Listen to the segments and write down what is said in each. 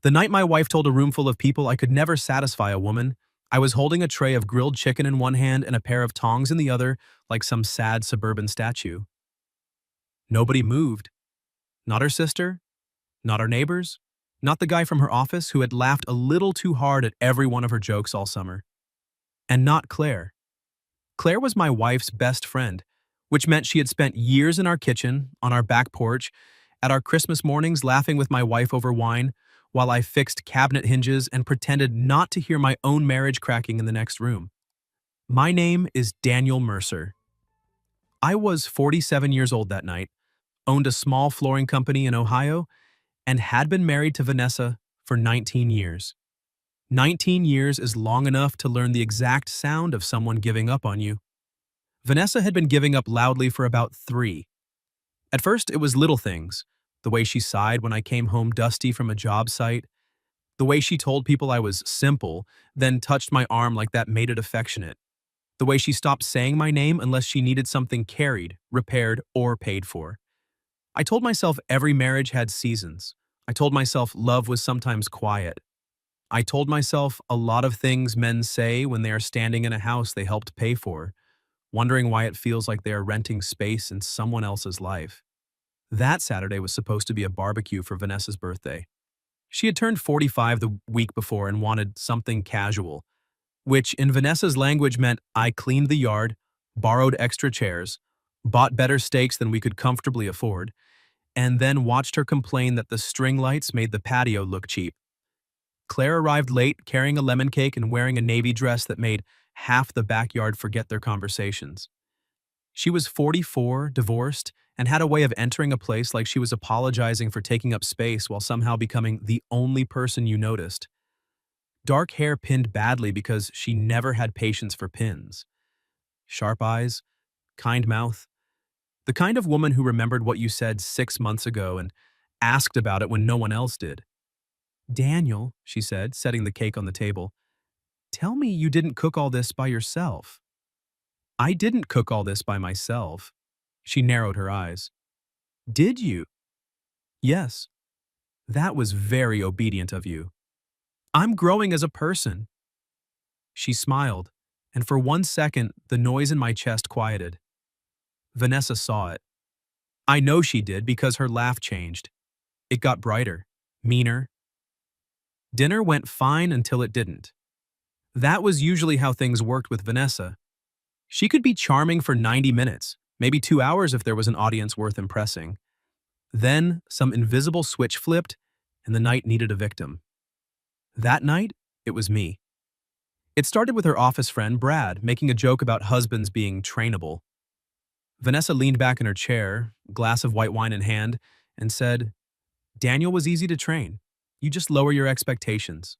The night my wife told a roomful of people I could never satisfy a woman, I was holding a tray of grilled chicken in one hand and a pair of tongs in the other, like some sad suburban statue. Nobody moved. Not her sister, not our neighbors, not the guy from her office who had laughed a little too hard at every one of her jokes all summer. And not Claire. Claire was my wife's best friend, which meant she had spent years in our kitchen, on our back porch, at our Christmas mornings laughing with my wife over wine, while I fixed cabinet hinges and pretended not to hear my own marriage cracking in the next room. My name is Daniel Mercer. I was 47 years old that night, owned a small flooring company in Ohio, and had been married to Vanessa for 19 years. 19 years is long enough to learn the exact sound of someone giving up on you. Vanessa had been giving up loudly for about 3. At first, it was little things. The way she sighed when I came home dusty from a job site. The way she told people I was simple, then touched my arm like that made it affectionate. The way she stopped saying my name unless she needed something carried, repaired, or paid for. I told myself every marriage had seasons. I told myself love was sometimes quiet. I told myself a lot of things men say when they are standing in a house they helped pay for, wondering why it feels like they are renting space in someone else's life. That Saturday was supposed to be a barbecue for Vanessa's birthday. She had turned 45 the week before and wanted something casual, which in Vanessa's language meant I cleaned the yard, borrowed extra chairs, bought better steaks than we could comfortably afford, and then watched her complain that the string lights made the patio look cheap. Claire arrived late, carrying a lemon cake and wearing a navy dress that made half the backyard forget their conversations. She was 44, divorced, and had a way of entering a place like she was apologizing for taking up space while somehow becoming the only person you noticed. Dark hair pinned badly because she never had patience for pins. Sharp eyes, kind mouth. The kind of woman who remembered what you said 6 months ago and asked about it when no one else did. "Daniel," she said, setting the cake on the table, "tell me you didn't cook all this by yourself." "I didn't cook all this by myself." She narrowed her eyes. "Did you?" "Yes." "That was very obedient of you. I'm growing as a person." She smiled, and for 1 second, the noise in my chest quieted. Vanessa saw it. I know she did because her laugh changed. It got brighter, meaner. Dinner went fine until it didn't. That was usually how things worked with Vanessa. She could be charming for 90 minutes, maybe 2 hours if there was an audience worth impressing. Then, some invisible switch flipped, and the night needed a victim. That night, it was me. It started with her office friend, Brad, making a joke about husbands being trainable. Vanessa leaned back in her chair, glass of white wine in hand, and said, "Daniel was easy to train. You just lower your expectations."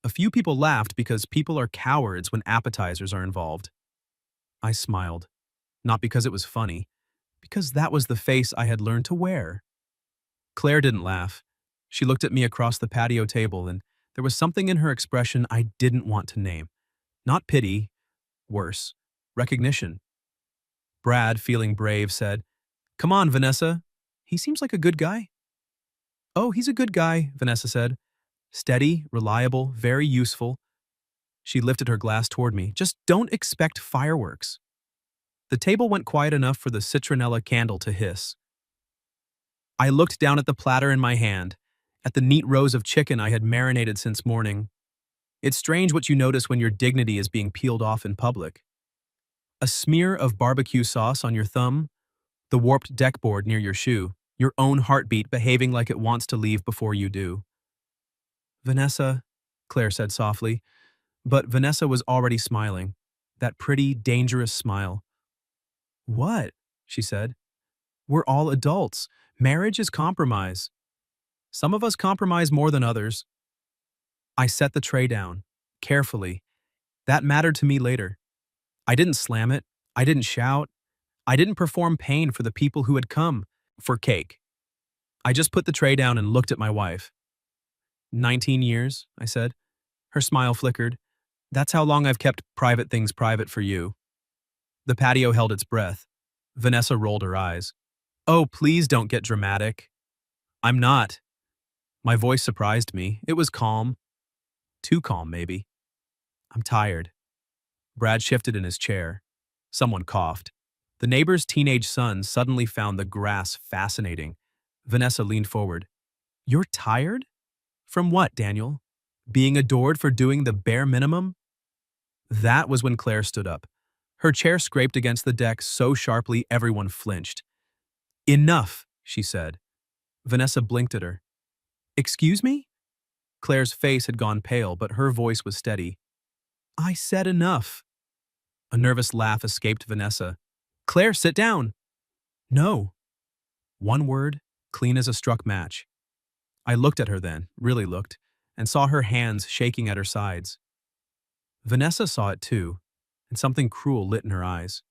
A few people laughed because people are cowards when appetizers are involved. I smiled, not because it was funny, because that was the face I had learned to wear. Claire didn't laugh. She looked at me across the patio table, and there was something in her expression I didn't want to name. Not pity, worse, recognition. Brad, feeling brave, said, "Come on, Vanessa. He seems like a good guy." "Oh, he's a good guy," Vanessa said. "Steady, reliable, very useful." She lifted her glass toward me. "Just don't expect fireworks." The table went quiet enough for the citronella candle to hiss. I looked down at the platter in my hand, at the neat rows of chicken I had marinated since morning. It's strange what you notice when your dignity is being peeled off in public. A smear of barbecue sauce on your thumb, the warped deckboard near your shoe, your own heartbeat behaving like it wants to leave before you do. "Vanessa," Claire said softly, but Vanessa was already smiling, that pretty, dangerous smile. "What?" she said. "We're all adults. Marriage is compromise. Some of us compromise more than others." I set the tray down, carefully. That mattered to me later. I didn't slam it. I didn't shout. I didn't perform pain for the people who had come for cake. I just put the tray down and looked at my wife. 19 years, I said. Her smile flickered. "That's how long I've kept private things private for you." The patio held its breath. Vanessa rolled her eyes. "Oh, please don't get dramatic." "I'm not." My voice surprised me. It was calm. Too calm, maybe. I'm tired. Brad shifted in his chair. Someone coughed. The neighbor's teenage son suddenly found the grass fascinating. Vanessa leaned forward. You're tired? From what, Daniel? Being adored for doing the bare minimum? That was when Claire stood up. Her chair scraped against the deck so sharply everyone flinched. Enough, she said. Vanessa blinked at her. Excuse me? Claire's face had gone pale, but her voice was steady. I said enough. A nervous laugh escaped Vanessa. Claire, sit down. No. One word, clean as a struck match. I looked at her then, really looked, and saw her hands shaking at her sides. Vanessa saw it too, and something cruel lit in her eyes.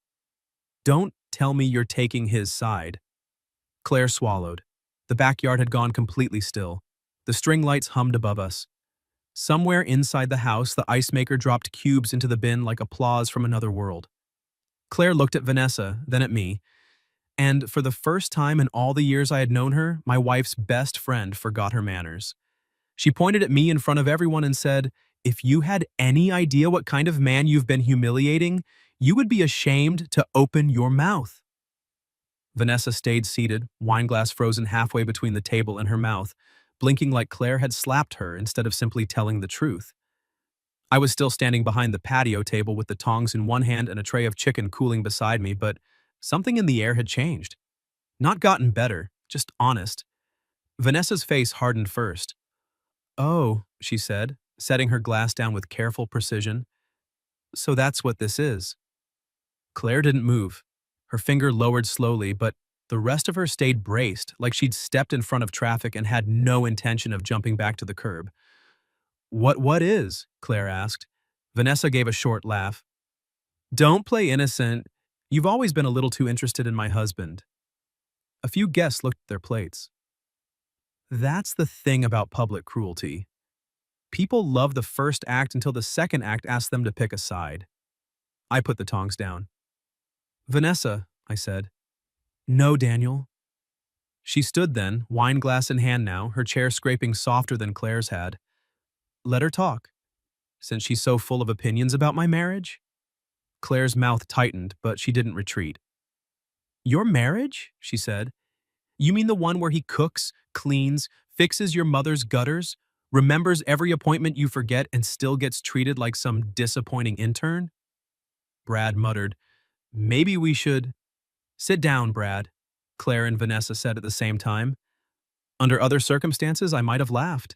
Don't tell me you're taking his side. Claire swallowed. The backyard had gone completely still. The string lights hummed above us. Somewhere inside the house, the ice maker dropped cubes into the bin like applause from another world. Claire looked at Vanessa, then at me, and for the first time in all the years I had known her, my wife's best friend forgot her manners. She pointed at me in front of everyone and said, if you had any idea what kind of man you've been humiliating, you would be ashamed to open your mouth. Vanessa stayed seated, wineglass frozen halfway between the table and her mouth, blinking like Claire had slapped her instead of simply telling the truth. I was still standing behind the patio table with the tongs in one hand and a tray of chicken cooling beside me, but something in the air had changed. Not gotten better, just honest. Vanessa's face hardened first. Oh, she said, setting her glass down with careful precision. So that's what this is. Claire didn't move. Her finger lowered slowly, but the rest of her stayed braced, like she'd stepped in front of traffic and had no intention of jumping back to the curb. What is? Claire asked. Vanessa gave a short laugh. Don't play innocent. You've always been a little too interested in my husband. A few guests looked at their plates. That's the thing about public cruelty. People love the first act until the second act asks them to pick a side. I put the tongs down. Vanessa, I said. No, Daniel. She stood then, wineglass in hand now, her chair scraping softer than Claire's had. Let her talk, since she's so full of opinions about my marriage. Claire's mouth tightened, but she didn't retreat. Your marriage? She said. You mean the one where he cooks, cleans, fixes your mother's gutters, remembers every appointment you forget and still gets treated like some disappointing intern? Brad muttered, Maybe we should… Sit down, Brad, Claire and Vanessa said at the same time. Under other circumstances, I might have laughed.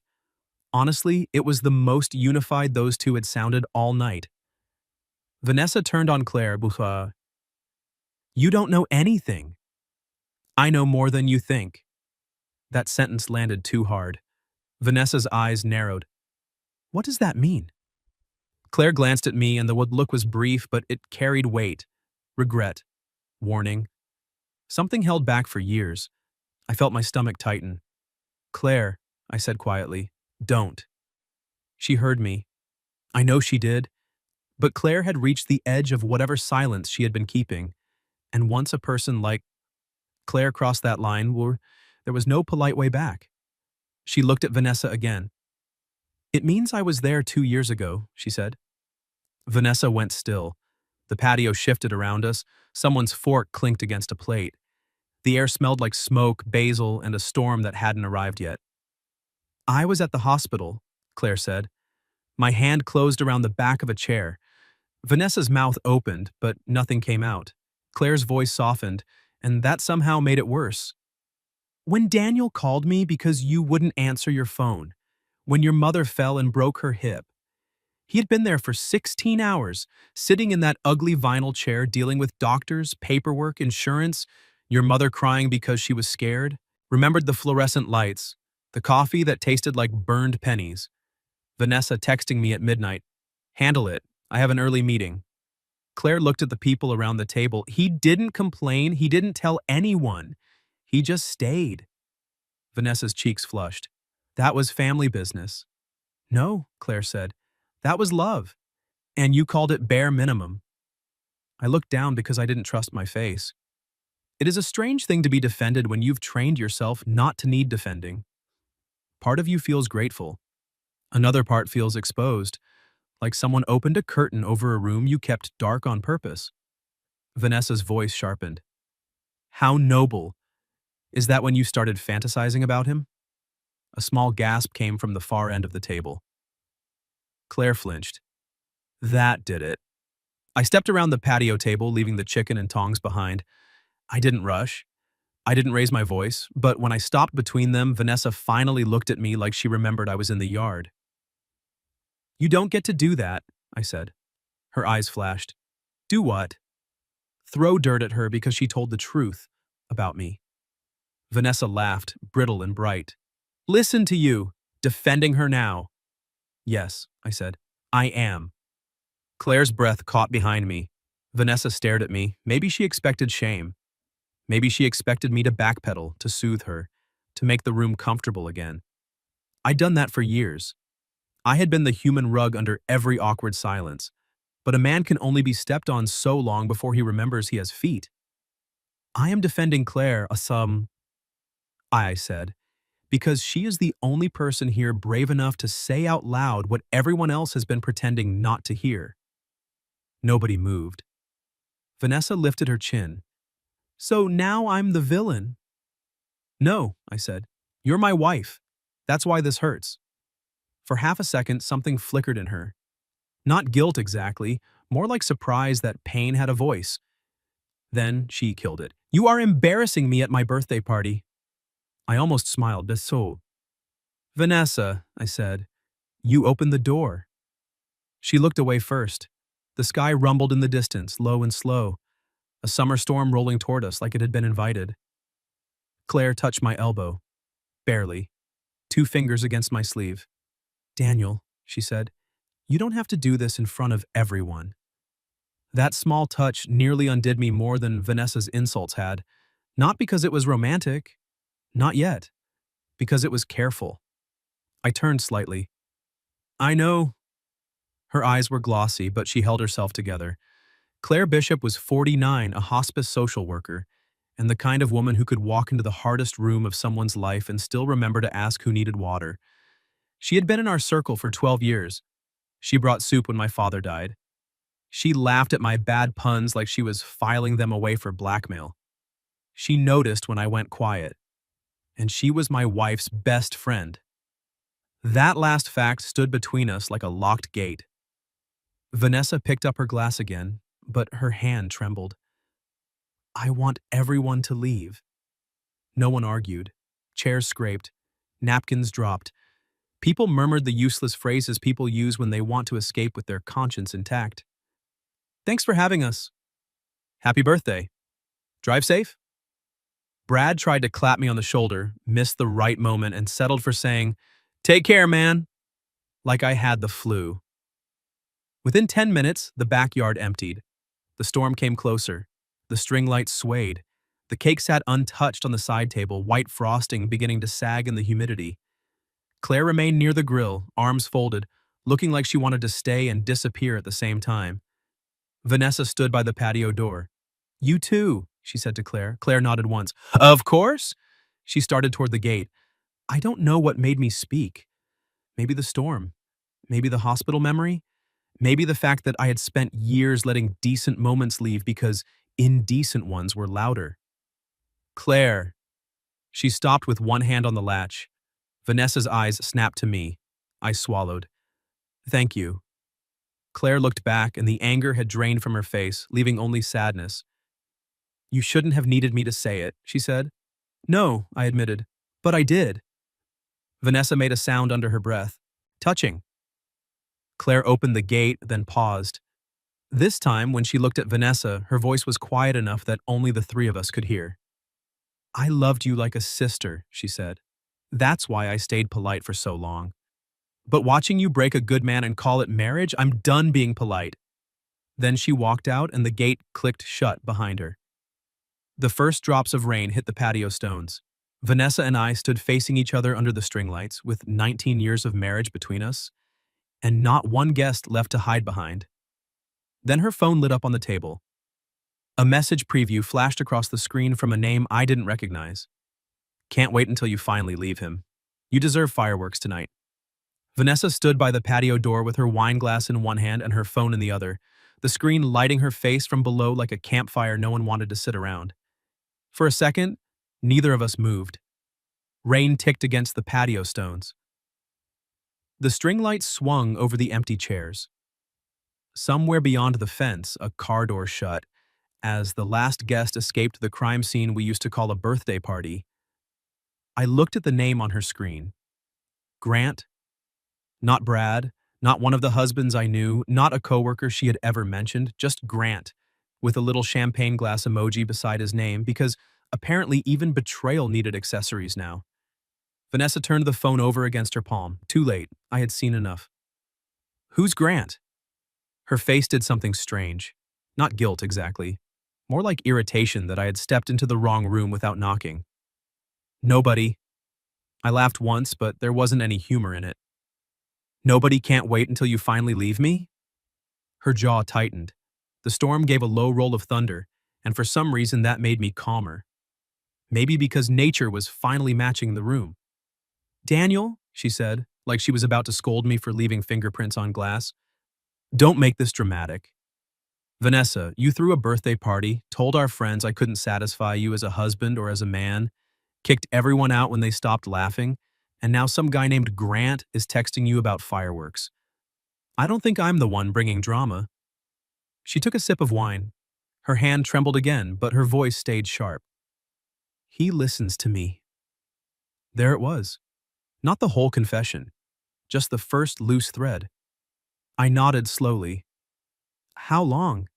Honestly, it was the most unified those two had sounded all night. Vanessa turned on Claire, bourgeois. You don't know anything. I know more than you think. That sentence landed too hard. Vanessa's eyes narrowed. What does that mean? Claire glanced at me and the look was brief, but it carried weight. Regret. Warning. Something held back for years. I felt my stomach tighten. Claire, I said quietly, don't. She heard me. I know she did. But Claire had reached the edge of whatever silence she had been keeping. And once a person like Claire crossed that line, there was no polite way back. She looked at Vanessa again. It means I was there 2 years ago, she said. Vanessa went still. The patio shifted around us. Someone's fork clinked against a plate. The air smelled like smoke, basil, and a storm that hadn't arrived yet. I was at the hospital, Claire said. My hand closed around the back of a chair. Vanessa's mouth opened, but nothing came out. Claire's voice softened, and that somehow made it worse. When Daniel called me because you wouldn't answer your phone, when your mother fell and broke her hip, he had been there for 16 hours, sitting in that ugly vinyl chair dealing with doctors, paperwork, insurance, your mother crying because she was scared, remembered the fluorescent lights, the coffee that tasted like burned pennies. Vanessa texting me at midnight, handle it, I have an early meeting. Claire looked at the people around the table. He didn't complain, he didn't tell anyone. He just stayed. Vanessa's cheeks flushed. That was family business. No, Claire said. That was love. And you called it bare minimum. I looked down because I didn't trust my face. It is a strange thing to be defended when you've trained yourself not to need defending. Part of you feels grateful. Another part feels exposed, like someone opened a curtain over a room you kept dark on purpose. Vanessa's voice sharpened. How noble. Is that when you started fantasizing about him? A small gasp came from the far end of the table. Claire flinched. That did it. I stepped around the patio table, leaving the chicken and tongs behind. I didn't rush. I didn't raise my voice, but when I stopped between them, Vanessa finally looked at me like she remembered I was in the yard. You don't get to do that, I said. Her eyes flashed. Do what? Throw dirt at her because she told the truth about me. Vanessa laughed, brittle and bright. Listen to you, defending her now. Yes, I said. I am. Claire's breath caught behind me. Vanessa stared at me. Maybe she expected shame. Maybe she expected me to backpedal, to soothe her, to make the room comfortable again. I'd done that for years. I had been the human rug under every awkward silence. But a man can only be stepped on so long before he remembers he has feet. I am defending Claire, I said, because she is the only person here brave enough to say out loud what everyone else has been pretending not to hear. Nobody moved. Vanessa lifted her chin. So now I'm the villain? No, I said. You're my wife. That's why this hurts. For half a second, something flickered in her. Not guilt exactly, more like surprise that pain had a voice. Then she killed it. You are embarrassing me at my birthday party. I almost smiled. So, Vanessa, I said, you opened the door. She looked away first. The sky rumbled in the distance, low and slow, a summer storm rolling toward us like it had been invited. Claire touched my elbow. Barely. 2 fingers against my sleeve. Daniel, she said, you don't have to do this in front of everyone. That small touch nearly undid me more than Vanessa's insults had, not because it was romantic, not yet, because it was careful. I turned slightly. I know. Her eyes were glossy, but she held herself together. Claire Bishop was 49, a hospice social worker, and the kind of woman who could walk into the hardest room of someone's life and still remember to ask who needed water. She had been in our circle for 12 years. She brought soup when my father died. She laughed at my bad puns like she was filing them away for blackmail. She noticed when I went quiet. And she was my wife's best friend. That last fact stood between us like a locked gate. Vanessa picked up her glass again, but her hand trembled. I want everyone to leave. No one argued. Chairs scraped. Napkins dropped. People murmured the useless phrases people use when they want to escape with their conscience intact. Thanks for having us. Happy birthday. Drive safe? Brad tried to clap me on the shoulder, missed the right moment, and settled for saying, Take care, man, like I had the flu. Within 10 minutes, the backyard emptied. The storm came closer. The string lights swayed. The cake sat untouched on the side table, white frosting beginning to sag in the humidity. Claire remained near the grill, arms folded, looking like she wanted to stay and disappear at the same time. Vanessa stood by the patio door. You too, she said to Claire. Claire nodded once. Of course? She started toward the gate. I don't know what made me speak. Maybe the storm. Maybe the hospital memory. Maybe the fact that I had spent years letting decent moments leave because indecent ones were louder. Claire. She stopped with one hand on the latch. Vanessa's eyes snapped to me. I swallowed. Thank you. Claire looked back, and the anger had drained from her face, leaving only sadness. You shouldn't have needed me to say it, she said. No, I admitted. But I did. Vanessa made a sound under her breath. Touching. Claire opened the gate, then paused. This time, when she looked at Vanessa, her voice was quiet enough that only the 3 of us could hear. I loved you like a sister, she said. That's why I stayed polite for so long. But watching you break a good man and call it marriage, I'm done being polite. Then she walked out and the gate clicked shut behind her. The first drops of rain hit the patio stones. Vanessa and I stood facing each other under the string lights, with 19 years of marriage between us, and not one guest left to hide behind. Then her phone lit up on the table. A message preview flashed across the screen from a name I didn't recognize. Can't wait until you finally leave him. You deserve fireworks tonight. Vanessa stood by the patio door with her wine glass in one hand and her phone in the other, the screen lighting her face from below like a campfire no one wanted to sit around. For a second, neither of us moved. Rain ticked against the patio stones. The string light swung over the empty chairs. Somewhere beyond the fence, a car door shut. As the last guest escaped the crime scene we used to call a birthday party, I looked at the name on her screen. Grant. Not Brad, not one of the husbands I knew, not a coworker she had ever mentioned, just Grant, with a little champagne glass emoji beside his name, because apparently even betrayal needed accessories now. Vanessa turned the phone over against her palm. Too late. I had seen enough. Who's Grant? Her face did something strange. Not guilt, exactly. More like irritation that I had stepped into the wrong room without knocking. Nobody. I laughed once, but there wasn't any humor in it. Nobody can't wait until you finally leave me? Her jaw tightened. The storm gave a low roll of thunder, and for some reason that made me calmer. Maybe because nature was finally matching the room. Daniel, she said, like she was about to scold me for leaving fingerprints on glass. Don't make this dramatic. Vanessa, you threw a birthday party, told our friends I couldn't satisfy you as a husband or as a man, kicked everyone out when they stopped laughing, and now some guy named Grant is texting you about fireworks. I don't think I'm the one bringing drama. She took a sip of wine. Her hand trembled again, but her voice stayed sharp. He listens to me. There it was. Not the whole confession, just the first loose thread. I nodded slowly. How long?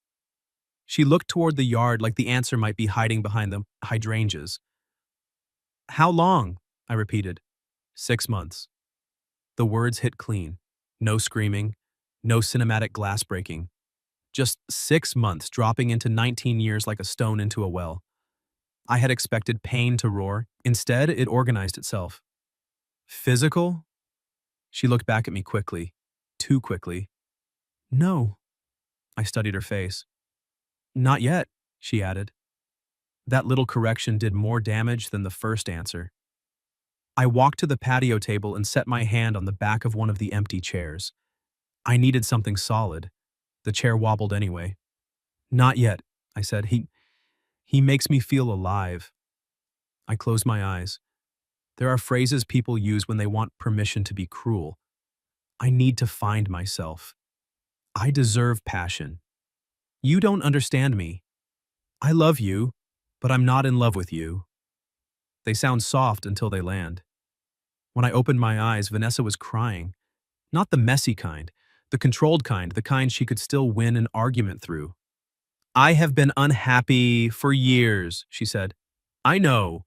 She looked toward the yard like the answer might be hiding behind the hydrangeas. How long? I repeated. 6 months. The words hit clean. No screaming, no cinematic glass breaking. Just 6 months dropping into 19 years like a stone into a well. I had expected pain to roar. Instead, it organized itself. Physical? She looked back at me quickly. Too quickly. No. I studied her face. Not yet, she added. That little correction did more damage than the first answer. I walked to the patio table and set my hand on the back of one of the empty chairs. I needed something solid. The chair wobbled anyway. Not yet, I said. He makes me feel alive. I closed my eyes. There are phrases people use when they want permission to be cruel. I need to find myself. I deserve passion. You don't understand me. I love you, but I'm not in love with you. They sound soft until they land. When I opened my eyes, Vanessa was crying. Not the messy kind, the controlled kind, the kind she could still win an argument through. I have been unhappy for years, she said. I know.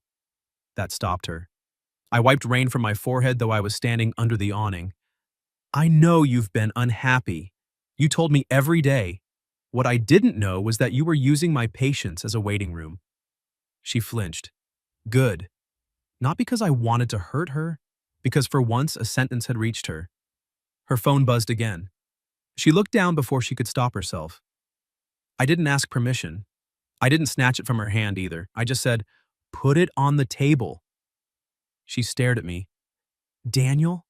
That stopped her. I wiped rain from my forehead, though I was standing under the awning. I know you've been unhappy. You told me every day. What I didn't know was that you were using my patience as a waiting room. She flinched. Good. Not because I wanted to hurt her, because for once a sentence had reached her. Her phone buzzed again. She looked down before she could stop herself. I didn't ask permission. I didn't snatch it from her hand either. I just said, put it on the table. She stared at me. Daniel?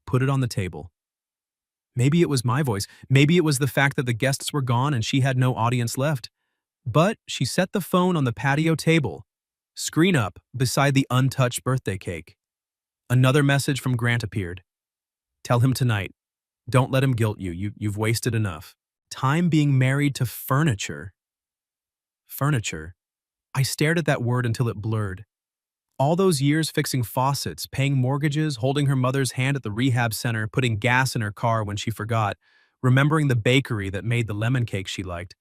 Put it on the table. Maybe it was my voice. Maybe it was the fact that the guests were gone and she had no audience left. But she set the phone on the patio table, screen up, beside the untouched birthday cake. Another message from Grant appeared. Tell him tonight. Don't let him guilt you. You've wasted enough. Time being married to furniture. Furniture. I stared at that word until it blurred. All those years fixing faucets, paying mortgages, holding her mother's hand at the rehab center, putting gas in her car when she forgot, remembering the bakery that made the lemon cake she liked,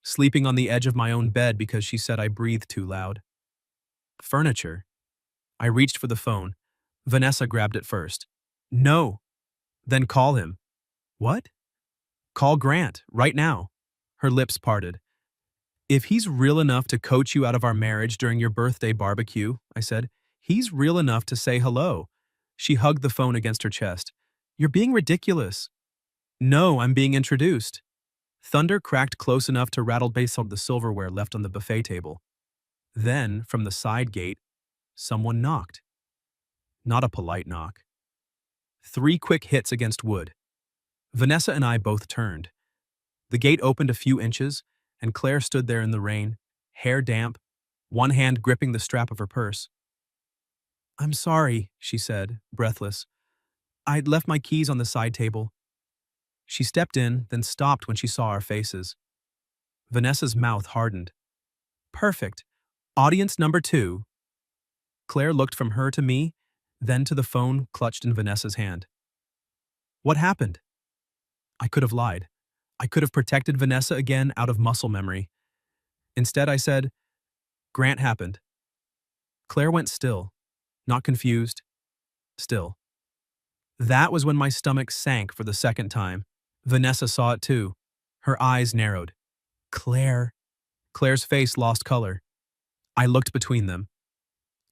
sleeping on the edge of my own bed because she said I breathed too loud. Furniture. I reached for the phone. Vanessa grabbed it first. No. Then call him. What? Call Grant, right now. Her lips parted. If he's real enough to coach you out of our marriage during your birthday barbecue, I said, he's real enough to say hello. She hugged the phone against her chest. You're being ridiculous. No, I'm being introduced. Thunder cracked close enough to rattle base on the silverware left on the buffet table. Then, from the side gate, someone knocked. not a polite knock. 3 quick hits against wood. Vanessa and I both turned. The gate opened a few inches, and Claire stood there in the rain, hair damp, one hand gripping the strap of her purse. "I'm sorry," she said, breathless. "I'd left my keys on the side table." She stepped in, then stopped when she saw our faces. Vanessa's mouth hardened. "Perfect. Audience number 2. Claire looked from her to me, then to the phone clutched in Vanessa's hand. "What happened?" I could have lied. I could have protected Vanessa again out of muscle memory. Instead, I said, "Grant happened." Claire went still, not confused, still. That was when my stomach sank for the second time. Vanessa saw it too. Her eyes narrowed. "Claire." Claire's face lost color. I looked between them.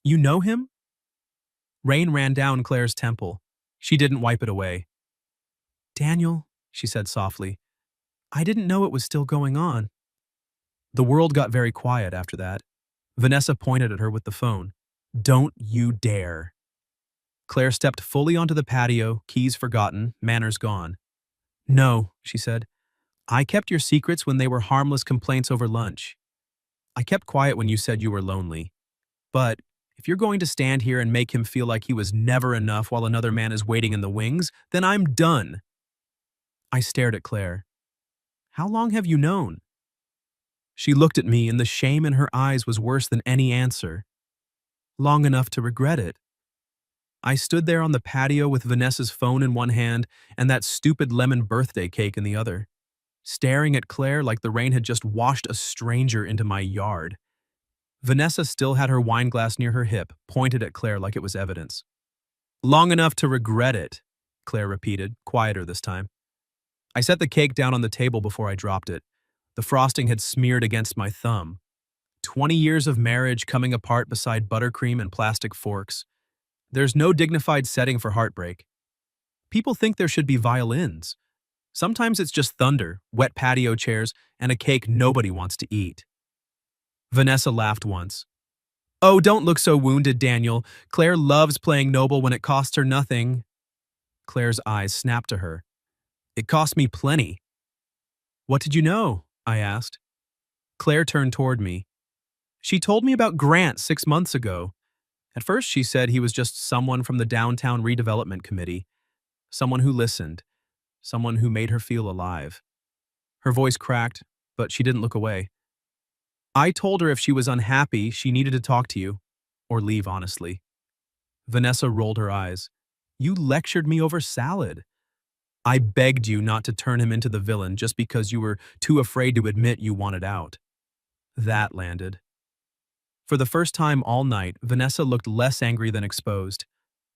"You know him?" Rain ran down Claire's temple. She didn't wipe it away. "Daniel," she said softly, "I didn't know it was still going on." The world got very quiet after that. Vanessa pointed at her with the phone. "Don't you dare." Claire stepped fully onto the patio, keys forgotten, manners gone. "No," she said. "I kept your secrets when they were harmless complaints over lunch. I kept quiet when you said you were lonely. But if you're going to stand here and make him feel like he was never enough while another man is waiting in the wings, then I'm done." I stared at Claire. "How long have you known?" She looked at me, and the shame in her eyes was worse than any answer. "Long enough to regret it." I stood there on the patio with Vanessa's phone in one hand and that stupid lemon birthday cake in the other, staring at Claire like the rain had just washed a stranger into my yard. Vanessa still had her wine glass near her hip, pointed at Claire like it was evidence. "Long enough to regret it," Claire repeated, quieter this time. I set the cake down on the table before I dropped it. The frosting had smeared against my thumb. 20 years of marriage coming apart beside buttercream and plastic forks. There's no dignified setting for heartbreak. People think there should be violins. Sometimes it's just thunder, wet patio chairs, and a cake nobody wants to eat. Vanessa laughed once. "Oh, don't look so wounded, Daniel. Claire loves playing noble when it costs her nothing." Claire's eyes snapped to her. "It cost me plenty." "What did you know?" I asked. Claire turned toward me. "She told me about Grant 6 months ago. At first she said he was just someone from the downtown redevelopment committee. Someone who listened. Someone who made her feel alive." Her voice cracked, but she didn't look away. "I told her if she was unhappy, she needed to talk to you. Or leave, honestly." Vanessa rolled her eyes. "You lectured me over salad." "I begged you not to turn him into the villain just because you were too afraid to admit you wanted out." That landed. For the first time all night, Vanessa looked less angry than exposed.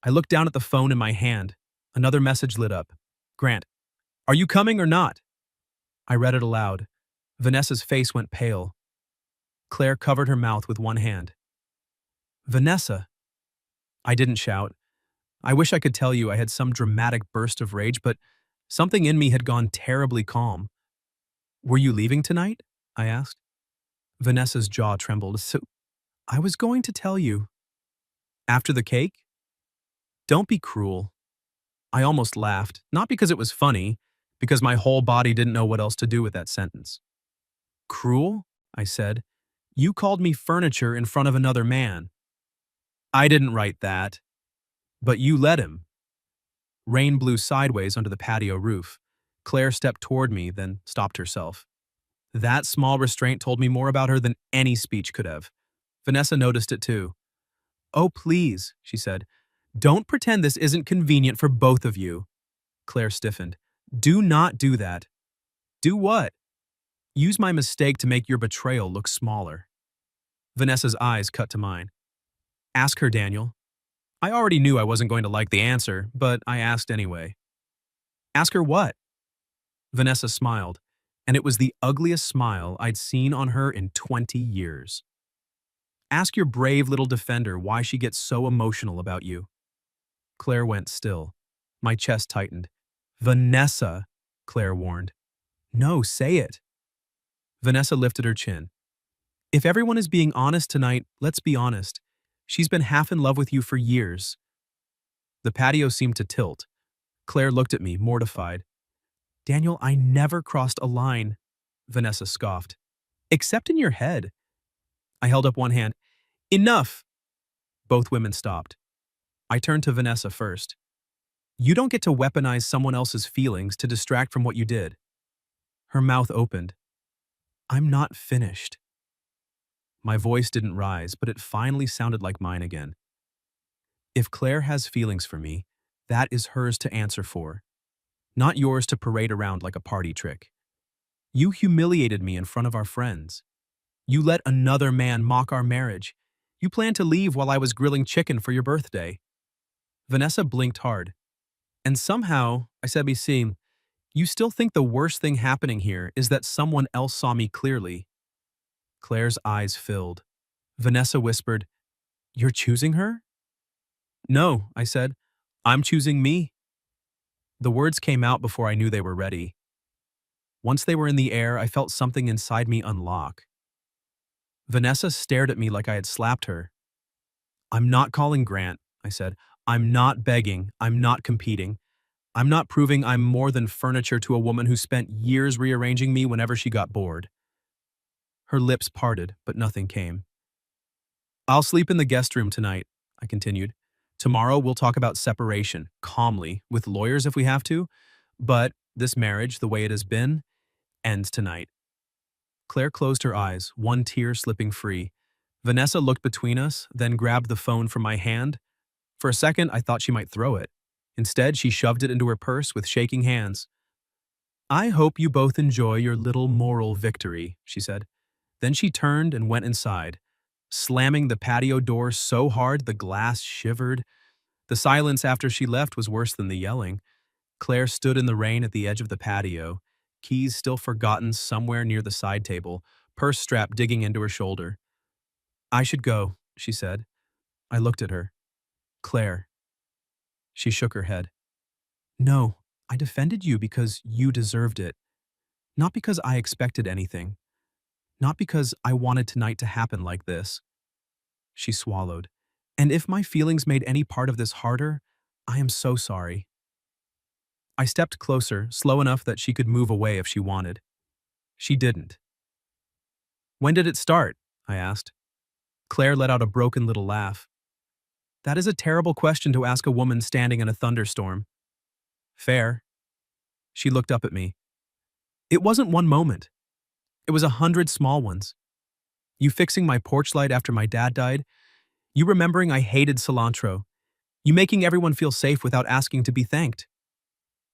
I looked down at the phone in my hand. Another message lit up. "Grant, are you coming or not?" I read it aloud. Vanessa's face went pale. Claire covered her mouth with one hand. "Vanessa." I didn't shout. I wish I could tell you I had some dramatic burst of rage, but something in me had gone terribly calm. "Were you leaving tonight?" I asked. Vanessa's jaw trembled. "So, I was going to tell you." "After the cake?" "Don't be cruel." I almost laughed, not because it was funny, because my whole body didn't know what else to do with that sentence. "Cruel?" I said. "You called me furniture in front of another man." "I didn't write that." "But you let him." Rain blew sideways under the patio roof. Claire stepped toward me, then stopped herself. That small restraint told me more about her than any speech could have. Vanessa noticed it too. "Oh, please," she said. "Don't pretend this isn't convenient for both of you." Claire stiffened. "Do not do that." "Do what?" "Use my mistake to make your betrayal look smaller." Vanessa's eyes cut to mine. "Ask her, Daniel." I already knew I wasn't going to like the answer, but I asked anyway. "Ask her what?" Vanessa smiled, and it was the ugliest smile I'd seen on her in 20 years. "Ask your brave little defender why she gets so emotional about you." Claire went still. My chest tightened. "Vanessa," Claire warned. "No, say it." Vanessa lifted her chin. "If everyone is being honest tonight, let's be honest. She's been half in love with you for years." The patio seemed to tilt. Claire looked at me, mortified. Daniel, I never crossed a line, Vanessa scoffed. Except in your head. I held up one hand. Enough! Both women stopped. I turned to Vanessa first. You don't get to weaponize someone else's feelings to distract from what you did. Her mouth opened. I'm not finished. My voice didn't rise, but it finally sounded like mine again. If Claire has feelings for me, that is hers to answer for, not yours to parade around like a party trick. You humiliated me in front of our friends. You let another man mock our marriage. You planned to leave while I was grilling chicken for your birthday. Vanessa blinked hard. And somehow, I said, "Me seeing, you still think the worst thing happening here is that someone else saw me clearly." Claire's eyes filled. Vanessa whispered, You're choosing her? No, I said. I'm choosing me. The words came out before I knew they were ready. Once they were in the air, I felt something inside me unlock. Vanessa stared at me like I had slapped her. I'm not calling Grant, I said. I'm not begging. I'm not competing. I'm not proving I'm more than furniture to a woman who spent years rearranging me whenever she got bored. Her lips parted, but nothing came. I'll sleep in the guest room tonight, I continued. Tomorrow we'll talk about separation, calmly, with lawyers if we have to, but this marriage, the way it has been, ends tonight. Claire closed her eyes, one tear slipping free. Vanessa looked between us, then grabbed the phone from my hand. For a second, I thought she might throw it. Instead, she shoved it into her purse with shaking hands. I hope you both enjoy your little moral victory, she said. Then she turned and went inside, slamming the patio door so hard the glass shivered. The silence after she left was worse than the yelling. Claire stood in the rain at the edge of the patio, keys still forgotten somewhere near the side table, purse strap digging into her shoulder. I should go, she said. I looked at her. Claire. She shook her head. No, I defended you because you deserved it. Not because I expected anything. Not because I wanted tonight to happen like this. She swallowed. And if my feelings made any part of this harder, I am so sorry. I stepped closer, slow enough that she could move away if she wanted. She didn't. When did it start? I asked. Claire let out a broken little laugh. That is a terrible question to ask a woman standing in a thunderstorm. Fair. She looked up at me. It wasn't one moment. It was 100 small ones. You fixing my porch light after my dad died. You remembering I hated cilantro. You making everyone feel safe without asking to be thanked.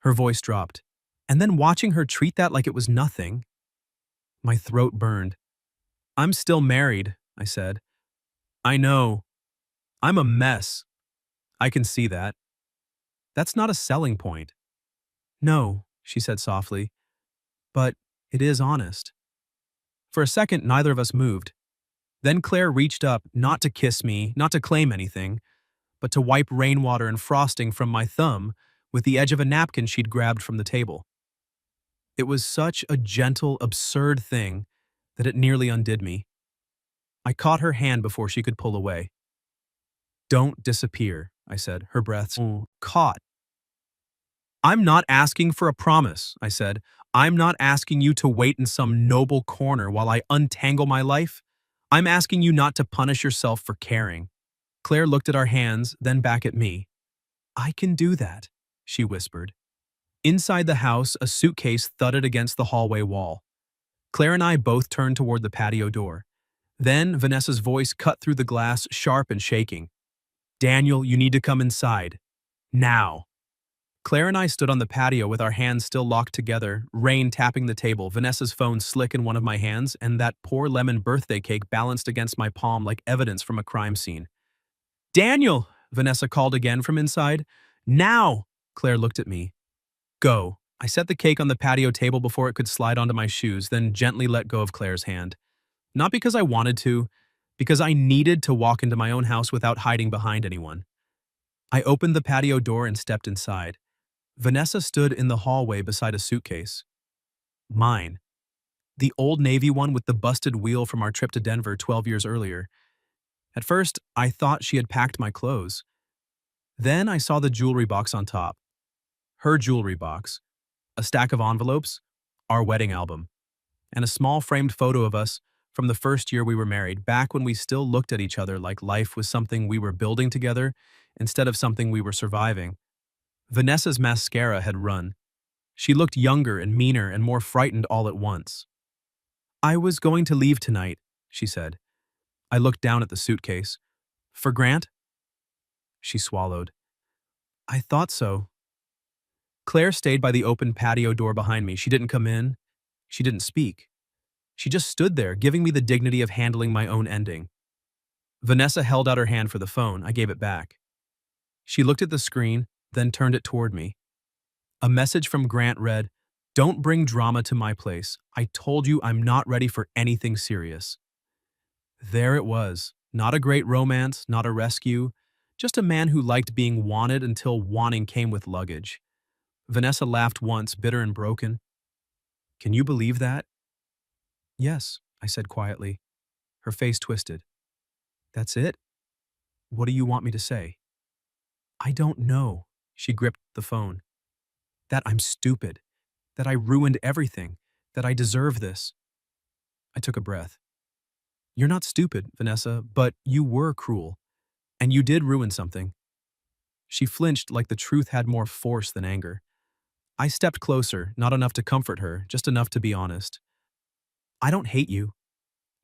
Her voice dropped. And then watching her treat that like it was nothing. My throat burned. I'm still married, I said. I know. I'm a mess. I can see that. That's not a selling point. No, she said softly. But it is honest. For a second, neither of us moved. Then Claire reached up, not to kiss me, not to claim anything, but to wipe rainwater and frosting from my thumb with the edge of a napkin she'd grabbed from the table. It was such a gentle, absurd thing that it nearly undid me. I caught her hand before she could pull away. Don't disappear, I said, her breath caught. I'm not asking for a promise, I said. I'm not asking you to wait in some noble corner while I untangle my life. I'm asking you not to punish yourself for caring. Claire looked at our hands, then back at me. I can do that, she whispered. Inside the house, a suitcase thudded against the hallway wall. Claire and I both turned toward the patio door. Then Vanessa's voice cut through the glass, sharp and shaking. Daniel, you need to come inside. Now. Claire and I stood on the patio with our hands still locked together, rain tapping the table, Vanessa's phone slick in one of my hands, and that poor lemon birthday cake balanced against my palm like evidence from a crime scene. Daniel, Vanessa called again from inside. Now, Claire looked at me. Go. I set the cake on the patio table before it could slide onto my shoes, then gently let go of Claire's hand. Not because I wanted to, because I needed to walk into my own house without hiding behind anyone. I opened the patio door and stepped inside. Vanessa stood in the hallway beside a suitcase. Mine. The old Navy one with the busted wheel from our trip to Denver 12 years earlier. At first, I thought she had packed my clothes. Then I saw the jewelry box on top. Her jewelry box, a stack of envelopes, our wedding album, and a small framed photo of us from the first year we were married, back when we still looked at each other like life was something we were building together instead of something we were surviving. Vanessa's mascara had run. She looked younger and meaner and more frightened all at once. "I was going to leave tonight," she said. I looked down at the suitcase. "For Grant?" She swallowed. "I thought so." Claire stayed by the open patio door behind me. She didn't come in. She didn't speak. She just stood there, giving me the dignity of handling my own ending. Vanessa held out her hand for the phone. I gave it back. She looked at the screen, then turned it toward me. A message from Grant read, "Don't bring drama to my place. I told you I'm not ready for anything serious." There it was. Not a great romance, not a rescue, just a man who liked being wanted until wanting came with luggage. Vanessa laughed once, bitter and broken. "Can you believe that?" "Yes," I said quietly. Her face twisted. "That's it? What do you want me to say?" "I don't know." She gripped the phone. "That I'm stupid. That I ruined everything. That I deserve this." I took a breath. "You're not stupid, Vanessa, but you were cruel. And you did ruin something." She flinched like the truth had more force than anger. I stepped closer, not enough to comfort her, just enough to be honest. "I don't hate you.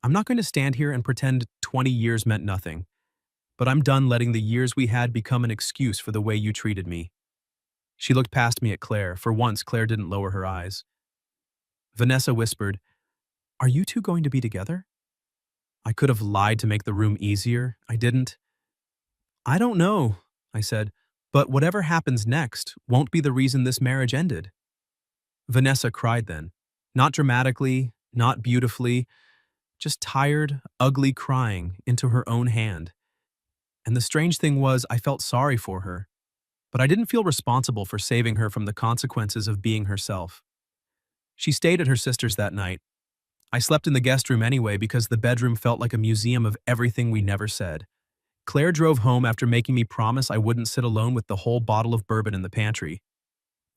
I'm not going to stand here and pretend 20 years meant nothing. But I'm done letting the years we had become an excuse for the way you treated me." She looked past me at Claire. For once, Claire didn't lower her eyes. Vanessa whispered, "Are you two going to be together?" I could have lied to make the room easier. I didn't. "I don't know," I said, "but whatever happens next won't be the reason this marriage ended." Vanessa cried then. Not dramatically, not beautifully, just tired, ugly crying into her own hand. And the strange thing was, I felt sorry for her, but I didn't feel responsible for saving her from the consequences of being herself. She stayed at her sister's that night. I slept in the guest room anyway because the bedroom felt like a museum of everything we never said. Claire drove home after making me promise I wouldn't sit alone with the whole bottle of bourbon in the pantry.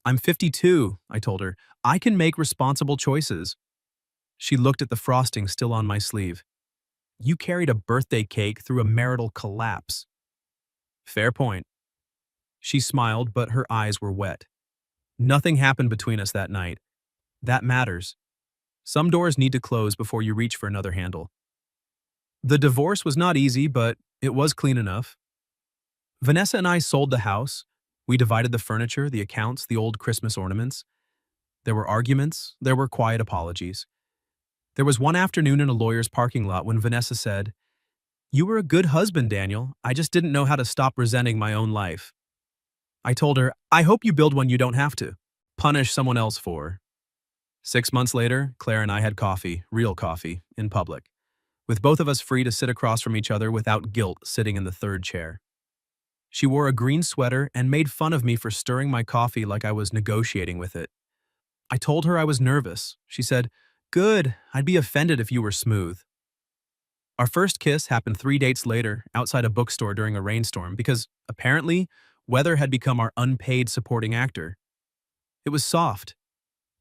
"I'm 52, I told her. "I can make responsible choices." She looked at the frosting still on my sleeve. "You carried a birthday cake through a marital collapse." "Fair point." She smiled, but her eyes were wet. Nothing happened between us that night. That matters. Some doors need to close before you reach for another handle. The divorce was not easy, but it was clean enough. Vanessa and I sold the house. We divided the furniture, the accounts, the old Christmas ornaments. There were arguments, there were quiet apologies. There was one afternoon in a lawyer's parking lot when Vanessa said, "You were a good husband, Daniel. I just didn't know how to stop resenting my own life." I told her, "I hope you build one you don't have to punish someone else for." 6 months later, Claire and I had coffee, real coffee, in public, with both of us free to sit across from each other without guilt sitting in the third chair. She wore a green sweater and made fun of me for stirring my coffee like I was negotiating with it. I told her I was nervous. She said, "Good, I'd be offended if you were smooth." Our first kiss happened 3 dates later, outside a bookstore during a rainstorm, because, apparently, weather had become our unpaid supporting actor. It was soft,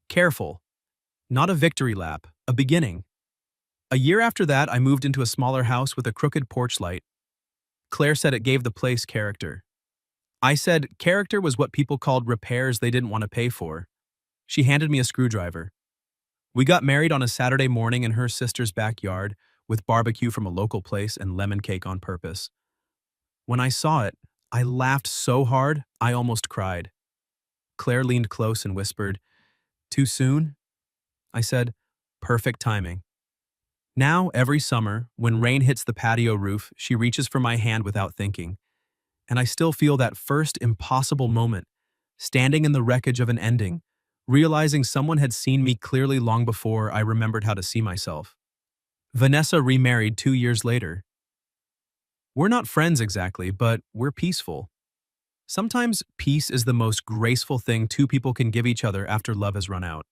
careful, not a victory lap, a beginning. A year after that, I moved into a smaller house with a crooked porch light. Claire said it gave the place character. I said character was what people called repairs they didn't want to pay for. She handed me a screwdriver. We got married on a Saturday morning in her sister's backyard, with barbecue from a local place and lemon cake on purpose. When I saw it, I laughed so hard, I almost cried. Claire leaned close and whispered, "Too soon?" I said, "Perfect timing." Now, every summer, when rain hits the patio roof, she reaches for my hand without thinking. And I still feel that first impossible moment, standing in the wreckage of an ending, realizing someone had seen me clearly long before I remembered how to see myself. Vanessa remarried 2 years later. We're not friends exactly, but we're peaceful. Sometimes peace is the most graceful thing two people can give each other after love has run out.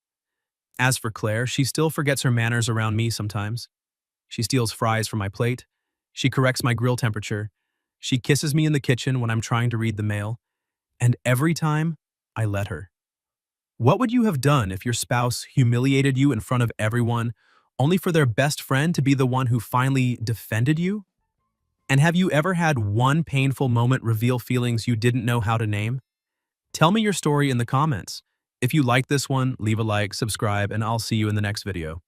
As for Claire, she still forgets her manners around me sometimes. She steals fries from my plate. She corrects my grill temperature. She kisses me in the kitchen when I'm trying to read the mail, and every time, I let her. What would you have done if your spouse humiliated you in front of everyone, only for their best friend to be the one who finally defended you? And have you ever had one painful moment reveal feelings you didn't know how to name? Tell me your story in the comments. If you like this one, leave a like, subscribe, and I'll see you in the next video.